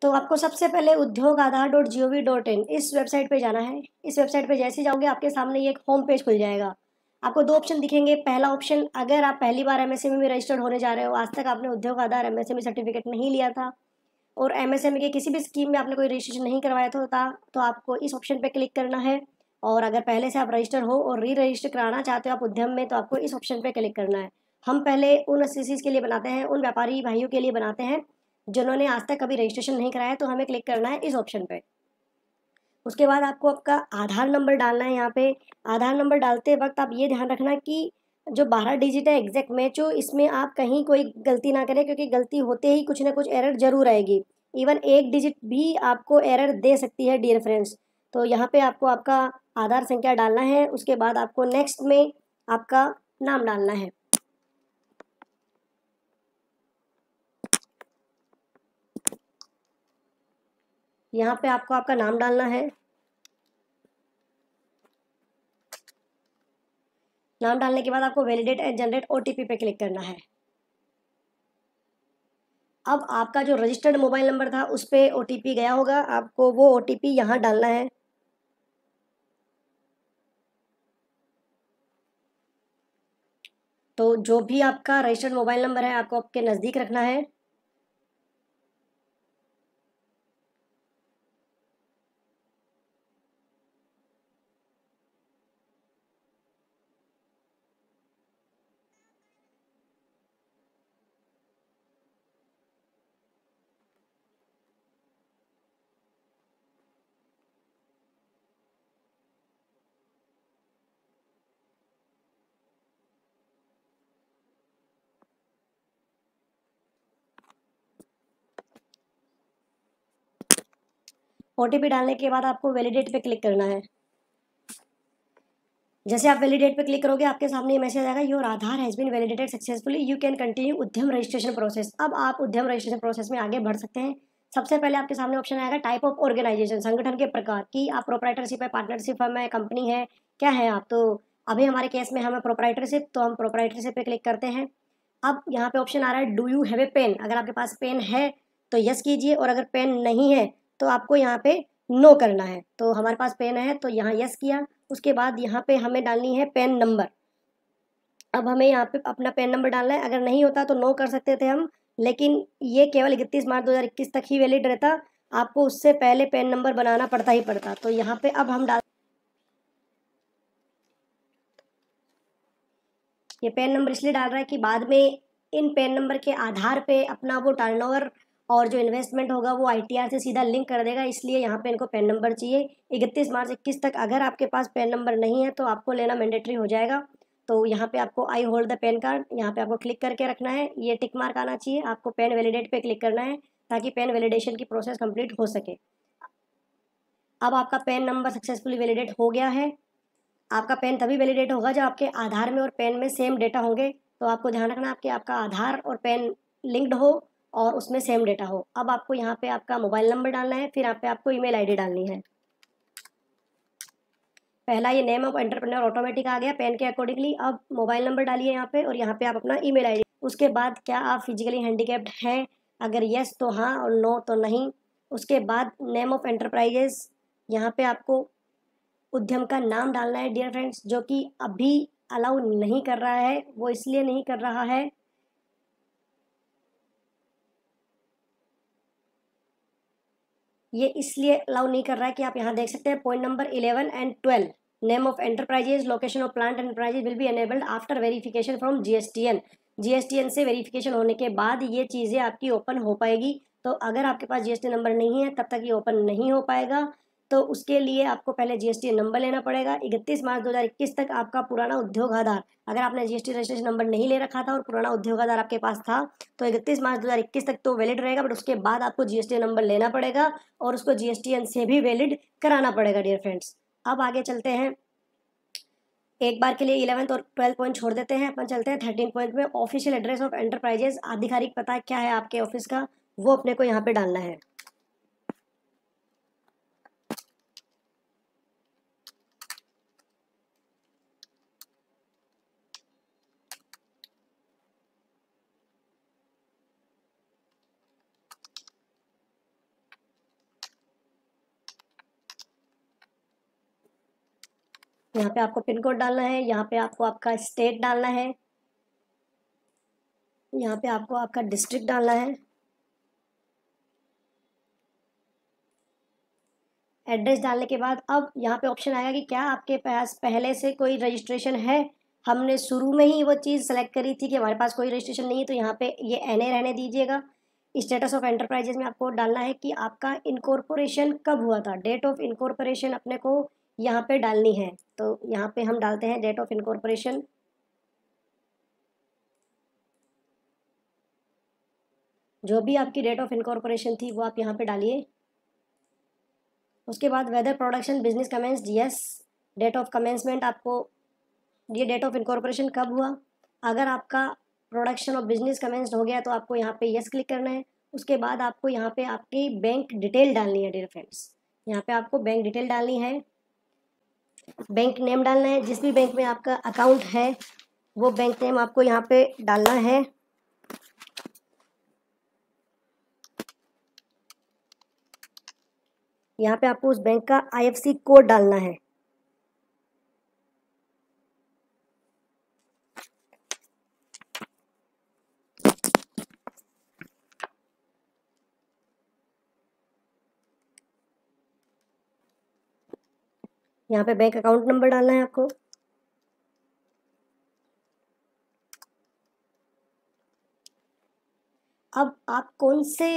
तो आपको सबसे पहले udyog-aadhar.gov.in इस वेबसाइट पे जाना है। इस वेबसाइट पे जैसे जाओगे आपके सामने ये एक होम पेज खुल जाएगा। आपको दो ऑप्शन दिखेंगे। पहला ऑप्शन, अगर आप पहली बार एमएसएमई में रजिस्टर्ड होने जा रहे हो, आज तक आपने उद्योग आधार एमएसएमई सर्टिफिकेट नहीं लिया था और एमएसएमई के किसी भी स्कीम में आपने कोई रजिस्ट्रेशन नहीं करवाया था तो आपको इस ऑप्शन पे क्लिक करना है। और अगर पहले से आप रजिस्टर हो और री रजिस्टर कराना चाहते हो आप उद्यम में, तो आपको इस ऑप्शन पे क्लिक करना है। हम पहले उन एससीसीज के लिए बनाते हैं, उन व्यापारी भाइयों के लिए बनाते हैं जिन्होंने आज तक कभी रजिस्ट्रेशन नहीं कराया, तो हमें क्लिक करना है इस ऑप्शन पे। उसके बाद आपको आपका आधार नंबर डालना है। यहाँ पे आधार नंबर डालते वक्त आप ये ध्यान रखना कि जो 12 डिजिट है एग्जैक्ट मैच हो, इसमें आप कहीं कोई गलती ना करें, क्योंकि गलती होते ही कुछ ना कुछ एरर जरूर आएगी। इवन एक डिजिट भी आपको एरर दे सकती है डियर फ्रेंड्स। तो यहाँ पे आपको आपका आधार संख्या डालना है। उसके बाद आपको नेक्स्ट में आपका नाम डालना है। यहाँ पे आपको आपका नाम डालना है। नाम डालने के बाद आपको वैलिडेट एंड जनरेट ओटीपी पे क्लिक करना है। अब आपका जो रजिस्टर्ड मोबाइल नंबर था उस पे ओटीपी गया होगा, आपको वो ओटीपी यहाँ डालना है। तो जो भी आपका रजिस्टर्ड मोबाइल नंबर है आपको आपके नज़दीक रखना है। ओटीपी डालने के बाद आपको वैलिडेट पे क्लिक करना है। जैसे आप वैलिडेट पे क्लिक करोगे आपके सामने ये मैसेज आएगा, your Aadhaar has been validated successfully, you can continue Udyam registration process. अब आप उद्यम रजिस्ट्रेशन प्रोसेस में आगे बढ़ सकते हैं। सबसे पहले आपके सामने ऑप्शन आएगा टाइप ऑफ ऑर्गेनाइजेशन, संगठन के प्रकार की, आप प्रोप्राइटरशिप है, पार्टनरशिप है, कंपनी है, क्या है आप। तो अभी हमारे केस में हमें प्रोप्राइटरशिप, तो हम प्रोप्राइटरशिप पे क्लिक करते हैं। अब यहाँ पे ऑप्शन आ रहा है do you have a pen, अगर आपके पास पेन है तो यस कीजिए, और अगर पेन नहीं है तो आपको यहाँ पे नो करना है। तो हमारे पास पेन है तो यहाँ यस किया। उसके बाद यहाँ पे हमें डालनी है पेन नंबर। अब हमें यहाँ पे अपना पेन नंबर डालना है, अगर नहीं होता तो नो कर सकते थे हम, लेकिन ये केवल 31 मार्च 2021 तक ही वैलिड रहता। आपको उससे पहले पेन नंबर बनाना पड़ता ही पड़ता। तो यहाँ पे अब हम ये पेन नंबर इसलिए डाल रहा है कि बाद में इन पेन नंबर के आधार पे अपना वो टर्नओवर और जो इन्वेस्टमेंट होगा वो आईटीआर से सीधा लिंक कर देगा, इसलिए यहाँ पे इनको पेन नंबर चाहिए। 31 मार्च 21 तक अगर आपके पास पेन नंबर नहीं है तो आपको लेना मैंडेटरी हो जाएगा। तो यहाँ पे आपको I hold the PAN card, यहाँ पे आपको क्लिक करके रखना है, ये टिक मार्क आना चाहिए। आपको पेन वैलिडेट पे क्लिक करना है ताकि पेन वैलिडेशन की प्रोसेस कंप्लीट हो सके। अब आपका पेन नंबर सक्सेसफुली वैलिडेट हो गया है। आपका पेन तभी वैलिडेट होगा जब आपके आधार में और पेन में सेम डेटा होंगे। तो आपको ध्यान रखना आपके आपका आधार और पेन लिंक्ड हो और उसमें सेम डेटा हो। अब आपको यहाँ पे आपका मोबाइल नंबर डालना है, फिर यहाँ पे आपको ईमेल आईडी डालनी है। पहला ये नेम ऑफ एंटरप्रेन्योर ऑटोमेटिक आ गया पेन के अकॉर्डिंगली। अब मोबाइल नंबर डालिए यहाँ पे और यहाँ पे आप अपना ईमेल आईडी। उसके बाद क्या आप फिजिकली हैंडीकैप्ड हैं, अगर यस तो हाँ और नो तो नहीं। उसके बाद नेम ऑफ एंटरप्राइजेस, यहाँ पे आपको उद्यम का नाम डालना है डियर फ्रेंड्स, जो कि अभी अलाउ नहीं कर रहा है। वो इसलिए नहीं कर रहा है, ये इसलिए अलाउ नहीं कर रहा है कि आप यहाँ देख सकते हैं point number 11 and 12, name of enterprises, location of plant enterprises will be enabled after verification from GSTN. GSTN से वेरिफिकेशन होने के बाद ये चीज़ें आपकी ओपन हो पाएगी। तो अगर आपके पास जीएसटी नंबर नहीं है तब तक ये ओपन नहीं हो पाएगा। तो उसके लिए आपको पहले जीएसटी नंबर लेना पड़ेगा। 31 मार्च 2021 तक आपका पुराना उद्योग आधार, अगर आपने जीएसटी रजिस्ट्रेशन नंबर नहीं ले रखा था और पुराना उद्योग आधार आपके पास था तो 31 मार्च 2021 तक तो वैलिड रहेगा, बट उसके बाद आपको जीएसटी नंबर लेना पड़ेगा और उसको जीएसटीएन से भी वैलिड कराना पड़ेगा डियर फ्रेंड्स। अब आगे चलते हैं, एक बार के लिए 11th और 12th पॉइंट छोड़ देते हैं, अपन चलते हैं 13 पॉइंट में। ऑफिशियल एड्रेस ऑफ एंटरप्राइजेस, आधिकारिक पता क्या है आपके ऑफिस का वो अपने को यहाँ पे डालना है। यहाँ पे आपको पिन कोड डालना है, यहाँ पे आपको आपका स्टेट डालना है, यहाँ पे आपको आपका डिस्ट्रिक्ट डालना है, एड्रेस डालने के बाद अब यहाँ पे ऑप्शन आएगा कि क्या आपके पास पहले से कोई रजिस्ट्रेशन है। हमने शुरू में ही वो चीज़ सेलेक्ट करी थी कि हमारे पास कोई रजिस्ट्रेशन नहीं है, तो यहाँ पे ये NA रहने दीजिएगा। स्टेटस ऑफ एंटरप्राइजेज में आपको डालना है कि आपका इनकॉर्पोरेशन कब हुआ था, डेट ऑफ इनकॉर्पोरेशन अपने को यहाँ पे डालनी है। तो यहाँ पे हम डालते हैं डेट ऑफ इनकॉर्पोरेशन। जो भी आपकी डेट ऑफ इनकॉर्पोरेशन थी वो आप यहाँ पे डालिए। उसके बाद whether production business commenced, yes. Date of commencement आपको, ये डेट ऑफ इनकॉर्पोरेशन कब हुआ। अगर आपका प्रोडक्शन ऑफ बिजनेस कमेंस्ड हो गया तो आपको यहाँ पे यस क्लिक करना है। उसके बाद आपको यहाँ पे आपकी बैंक डिटेल डालनी है डियर फ्रेंड्स। यहाँ पे आपको बैंक डिटेल डालनी है, बैंक नेम डालना है। जिस भी बैंक में आपका अकाउंट है वो बैंक नेम आपको यहाँ पे डालना है। यहाँ पे आपको उस बैंक का IFSC कोड डालना है। यहाँ पे बैंक अकाउंट नंबर डालना है आपको। अब आप कौन से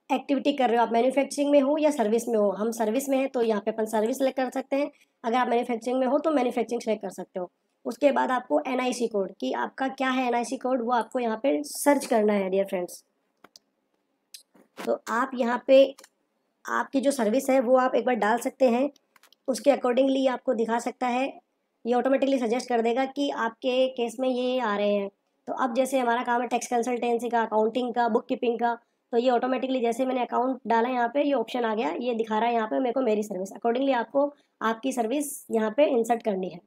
एक्टिविटी कर रहे हो, आप मैन्युफैक्चरिंग में हो या सर्विस में हो। हम सर्विस में हैं तो यहाँ पे अपन सर्विस सेलेक्ट कर सकते हैं। अगर आप मैन्युफैक्चरिंग में हो तो मैन्युफैक्चरिंग सेलेक्ट कर सकते हो। उसके बाद आपको NIC कोड, कि आपका क्या है NIC कोड, वो आपको यहाँ पे सर्च करना है डियर फ्रेंड्स। तो आप यहाँ पे आपकी जो सर्विस है वो आप एक बार डाल सकते हैं, उसके अकॉर्डिंगली आपको दिखा सकता है। ये ऑटोमेटिकली सजेस्ट कर देगा कि आपके केस में ये आ रहे हैं। तो अब जैसे हमारा काम है टैक्स कंसल्टेंसी का, अकाउंटिंग का, बुक कीपिंग का, तो ये ऑटोमेटिकली जैसे मैंने अकाउंट डाला यहाँ पे ये ऑप्शन आ गया, ये दिखा रहा है यहाँ पे मेरे को मेरी सर्विस। अकॉर्डिंगली आपको आपकी सर्विस यहाँ पे इंसर्ट करनी है।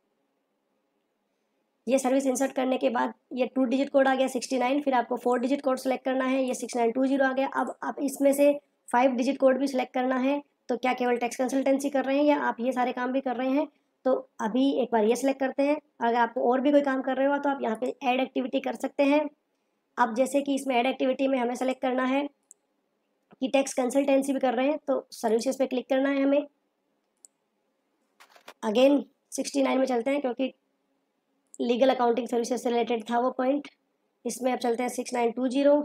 ये सर्विस इंसर्ट करने के बाद ये 2 डिजिट कोड आ गया 69, फिर आपको 4 डिजिट कोड सेलेक्ट करना है, ये 6920 आ गया। अब आप इसमें से 5 डिजिट कोड भी सिलेक्ट करना है। तो क्या केवल टैक्स कंसल्टेंसी कर रहे हैं या आप ये सारे काम भी कर रहे हैं, तो अभी एक बार ये सिलेक्ट करते हैं। अगर आपको और भी कोई काम कर रहे हो तो आप यहाँ पे ऐड एक्टिविटी कर सकते हैं। अब जैसे कि इसमें ऐड एक्टिविटी में हमें सेलेक्ट करना है कि टैक्स कंसल्टेंसी भी कर रहे हैं, तो सर्विसेज पे क्लिक करना है हमें। अगेन 69 में चलते हैं क्योंकि लीगल अकाउंटिंग सर्विसेज से रिलेटेड था वो पॉइंट। इसमें अब चलते हैं 6920।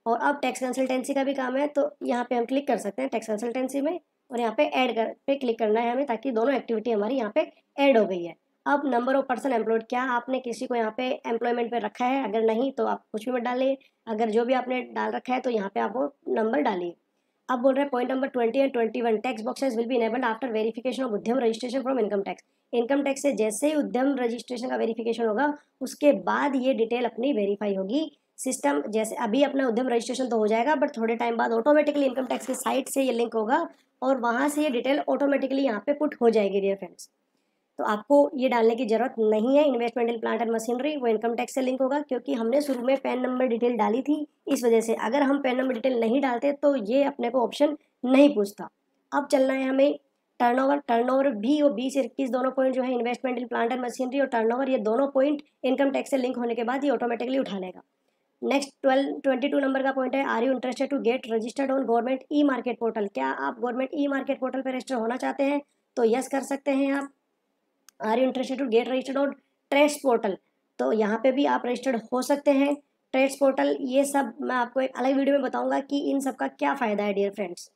और अब टैक्स कंसल्टेंसी का भी काम है तो यहाँ पे हम क्लिक कर सकते हैं टैक्स कंसल्टेंसी में, और यहाँ पे ऐड कर पे क्लिक करना है हमें, ताकि दोनों एक्टिविटी हमारी यहाँ पे ऐड हो गई है। अब नंबर ऑफ पर्सन एम्प्लॉयड, क्या आपने किसी को यहाँ पे एम्प्लॉयमेंट पे रखा है, अगर नहीं तो आप कुछ भी मत डालिए। अगर जो भी आपने डाल रखा है तो यहाँ पे आप वो नंबर डालिए। अब बोल रहे हैं point number 20 and 21, tax boxes will be enabled after verification of Udyam registration from income tax. Income tax से जैसे ही उद्यम रजिस्ट्रेशन का वेरिफिकेशन होगा उसके बाद ये डिटेल अपनी वेरीफाई होगी। सिस्टम जैसे अभी अपना उद्यम रजिस्ट्रेशन तो हो जाएगा, बट थोड़े टाइम बाद ऑटोमेटिकली इनकम टैक्स की साइट से ये लिंक होगा और वहाँ से ये डिटेल ऑटोमेटिकली यहाँ पे पुट हो जाएगी डियर फ्रेंड्स। तो आपको ये डालने की ज़रूरत नहीं है। Investment in plant and machinery वो इनकम टैक्स से लिंक होगा, क्योंकि हमने शुरू में पैन नंबर डिटेल डाली थी, इस वजह से। अगर हम पैन नंबर डिटेल नहीं डालते तो ये अपने को ऑप्शन नहीं पूछता। अब चलना है हमें टर्नओवर। टर्नओवर भी और 20 से 21 दोनों पॉइंट जो है investment in plant and machinery और टर्नओवर, ये दोनों पॉइंट इनकम टैक्स से लिंक होने के बाद ये ऑटोमेटिकली उठा लेगा। नेक्स्ट 22 नंबर का पॉइंट है, are you interested to get registered on government e market portal. क्या आप गवर्नमेंट ई मार्केट पोर्टल पर रजिस्टर होना चाहते हैं, तो यस कर सकते हैं आप। Are you interested to get registered on TReDS portal, तो यहाँ पे भी आप रजिस्टर्ड हो सकते हैं। ट्रेड्स पोर्टल ये सब मैं आपको एक अलग वीडियो में बताऊंगा कि इन सब का क्या फ़ायदा है डियर फ्रेंड्स।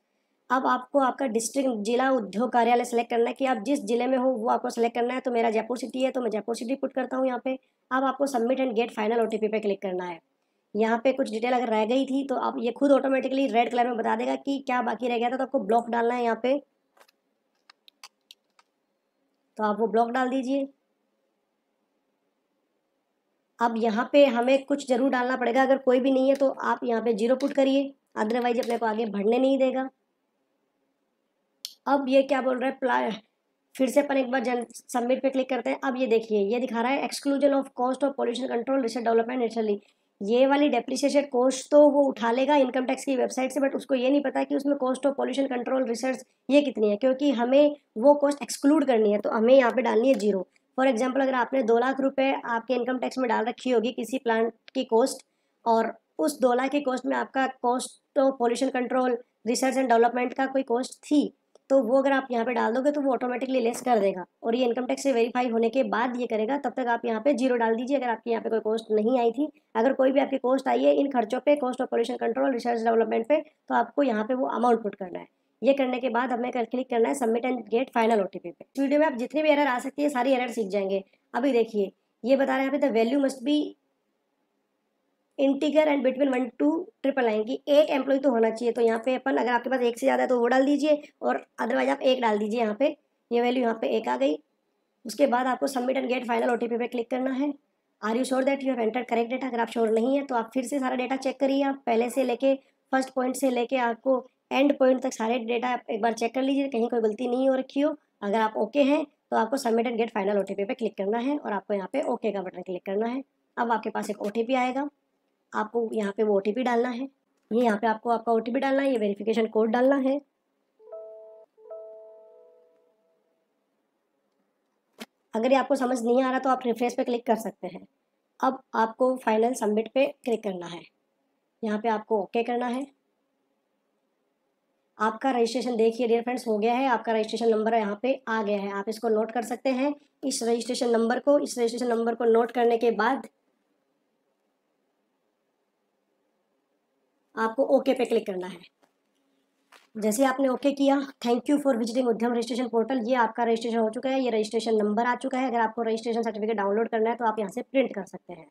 अब आपको आपका डिस्ट्रिक्ट, जिला उद्योग कार्यालय सेलेक्ट करना है कि आप जिस जिले में हो वो आपको सेलेक्ट करना है। तो मेरा जयपुर सिटी है तो मैं जयपुर सिटी पुट करता हूँ यहाँ पे। अब आपको submit and get final OTP पे क्लिक करना है। यहाँ पे कुछ डिटेल अगर रह गई थी तो आप ये खुद ऑटोमेटिकली रेड कलर में बता देगा कि क्या बाकी रह गया था, तो आपको ब्लॉक डालना है यहाँ पे, तो आप वो ब्लॉक डाल दीजिए। अब यहाँ पे हमें कुछ जरूर डालना पड़ेगा, अगर कोई भी नहीं है तो आप यहाँ पे 0 पुट करिए, अदरवाइज अपने को आगे बढ़ने नहीं देगा। अब ये क्या बोल रहा है, फिर से अपन एक बार सबमिट पे क्लिक करते हैं। अब ये देखिए ये दिखा रहा है exclusion of cost of pollution control research development naturally. ये वाली डेप्रिसिएशन कॉस्ट तो वो उठा लेगा इनकम टैक्स की वेबसाइट से, बट उसको ये नहीं पता कि उसमें cost of pollution control research ये कितनी है, क्योंकि हमें वो कॉस्ट एक्सक्लूड करनी है, तो हमें यहाँ पे डालनी है 0। फॉर एग्जाम्पल अगर आपने 2 लाख रुपए आपके इनकम टैक्स में डाल रखी होगी किसी प्लांट की कॉस्ट, और उस 2 लाख की कॉस्ट में आपका cost of pollution control research and development का कोई कॉस्ट थी, तो वो अगर आप यहाँ पे डाल दोगे तो वो ऑटोमेटिकली लेस कर देगा, और ये इनकम टैक्स से वेरीफाई होने के बाद ये करेगा। तब तक आप यहाँ पे 0 डाल दीजिए अगर आपके यहाँ पे कोई कॉस्ट नहीं आई थी। अगर कोई भी आपकी कॉस्ट आई है इन खर्चों पे, cost of pollution control research development पे, तो आपको यहाँ पे वो अमाउंट पुट करना है। ये करने के बाद हमें क्लिक करना है submit and get final OTP पे। इस वीडियो में आप जितनी भी एरर आ सकती है सारी एरर सीख जाएंगे। अभी देखिए ये बता रहे हैं यहाँ पे the value must be integer and between 1 to triple line की एक एम्प्लॉय तो होना चाहिए। तो यहाँ पे अपन अगर आपके पास एक से ज़्यादा है तो वो डाल दीजिए, और अदरवाइज आप एक डाल दीजिए। यहाँ पे ये वैल्यू यहाँ पे एक आ गई। उसके बाद आपको submit and get final OTP पे क्लिक करना है। Are you sure that you have enter correct data? अगर आप श्योर नहीं है तो आप फिर से सारा डेटा चेक करिए। आप पहले से लेके फर्स्ट पॉइंट से लेके आपको एंड पॉइंट तक सारे डेटा एक बार चेक कर लीजिए, कहीं कोई गलती नहीं हो रखी हो। अगर आप ओके हैं तो आपको submit and get final OTP पे क्लिक करना है, और आपको यहाँ पे ओके का बटन क्लिक करना है। अब आपके पास एक ओटीपी आएगा, आपको यहाँ पे वो ओटीपी डालना है। ये यहाँ पे आपको आपका ओटीपी डालना है, ये वेरिफिकेशन कोड डालना है। अगर ये आपको समझ नहीं आ रहा तो आप रिफ्रेश पे क्लिक कर सकते हैं। अब आपको फाइनल सबमिट पे क्लिक करना है। यहाँ पे आपको ओके करना है। आपका रजिस्ट्रेशन देखिए डियर फ्रेंड्स हो गया है। आपका रजिस्ट्रेशन नंबर यहाँ पे आ गया है, आप इसको नोट कर सकते हैं। इस रजिस्ट्रेशन नंबर को नोट करने के बाद आपको ओके पे क्लिक करना है। जैसे आपने ओके किया, थैंक यू फॉर विजिटिंग उद्यम रजिस्ट्रेशन पोर्टल, ये आपका रजिस्ट्रेशन हो चुका है। ये रजिस्ट्रेशन नंबर आ चुका है। अगर आपको रजिस्ट्रेशन सर्टिफिकेट डाउनलोड करना है तो आप यहाँ से प्रिंट कर सकते हैं।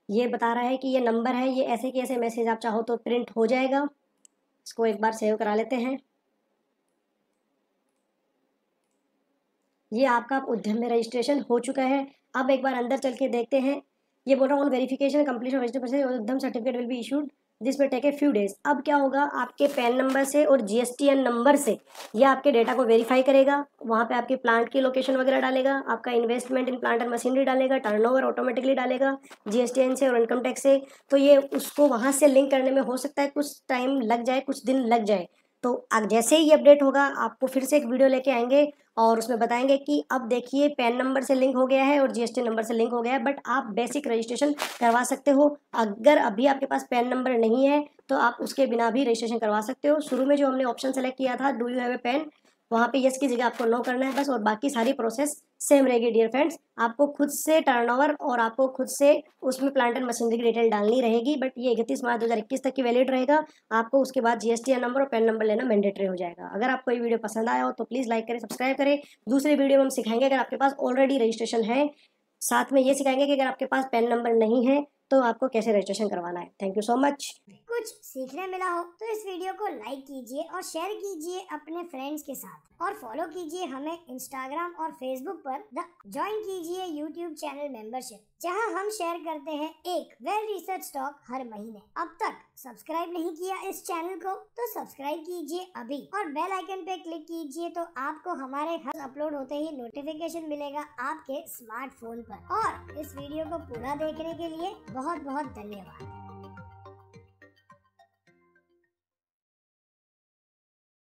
ये बता रहा है कि ये नंबर है, ये ऐसे कि ऐसे मैसेज आप चाहो तो प्रिंट हो जाएगा। इसको एक बार सेव करा लेते हैं। ये आपका उद्यम में रजिस्ट्रेशन हो चुका है। अब एक बार अंदर चल के देखते हैं। ये बोल रहा हूँ verification completion Udyam certificate will be issued this will take a few days. अब क्या होगा, आपके पैन नंबर से और जीएसटीएन नंबर से ये आपके डेटा को वेरीफाई करेगा। वहाँ पे आपके प्लांट की लोकेशन वगैरह डालेगा, आपका investment in plant and machinery डालेगा, टर्नओवर ऑटोमेटिकली डालेगा जीएसटीएन से और इनकम टैक्स से। तो ये उसको वहाँ से लिंक करने में हो सकता है कुछ टाइम लग जाए, कुछ दिन लग जाए। तो जैसे ही अपडेट होगा आपको फिर से एक वीडियो लेके आएंगे और उसमें बताएंगे कि अब देखिए पैन नंबर से लिंक हो गया है और जीएसटी नंबर से लिंक हो गया है, बट आप बेसिक रजिस्ट्रेशन करवा सकते हो। अगर अभी आपके पास पैन नंबर नहीं है तो आप उसके बिना भी रजिस्ट्रेशन करवा सकते हो। शुरू में जो हमने ऑप्शन सेलेक्ट किया था do you have A pan, वहाँ पे यस की जगह आपको नो करना है बस, और बाकी सारी प्रोसेस सेम रहेगी डियर फ्रेंड्स। आपको खुद से टर्नओवर और आपको खुद से उसमें प्लांट एंड मशीनरी की डिटेल डालनी रहेगी, बट ये 31 मार्च 2021 तक की वैलिड रहेगा। आपको उसके बाद जीएसटी नंबर और पैन नंबर लेना मैंडेटरी हो जाएगा। अगर आपको ये वीडियो पसंद आया हो तो प्लीज़ लाइक करें, सब्सक्राइब करें। दूसरी वीडियो में हम सिखाएंगे अगर आपके पास ऑलरेडी रजिस्ट्रेशन है, साथ में ये सिखाएंगे कि अगर आपके पास पैन नंबर नहीं है तो आपको कैसे रजिस्ट्रेशन करवाना है। Thank you so much. कुछ सीखने मिला हो तो इस वीडियो को लाइक कीजिए और शेयर कीजिए अपने फ्रेंड्स के साथ, और फॉलो कीजिए हमें इंस्टाग्राम और फेसबुक पर। ज्वाइन कीजिए यूट्यूब चैनल मेंबरशिप, जहां हम शेयर करते हैं एक वेल रिसर्च टॉक हर महीने। अब तक सब्सक्राइब नहीं किया इस चैनल को तो सब्सक्राइब कीजिए अभी, और बेल आइकन पे क्लिक कीजिए तो आपको हमारे हर अपलोड होते ही नोटिफिकेशन मिलेगा आपके स्मार्टफोन पर। और इस वीडियो को पूरा देखने के लिए बहुत बहुत धन्यवाद।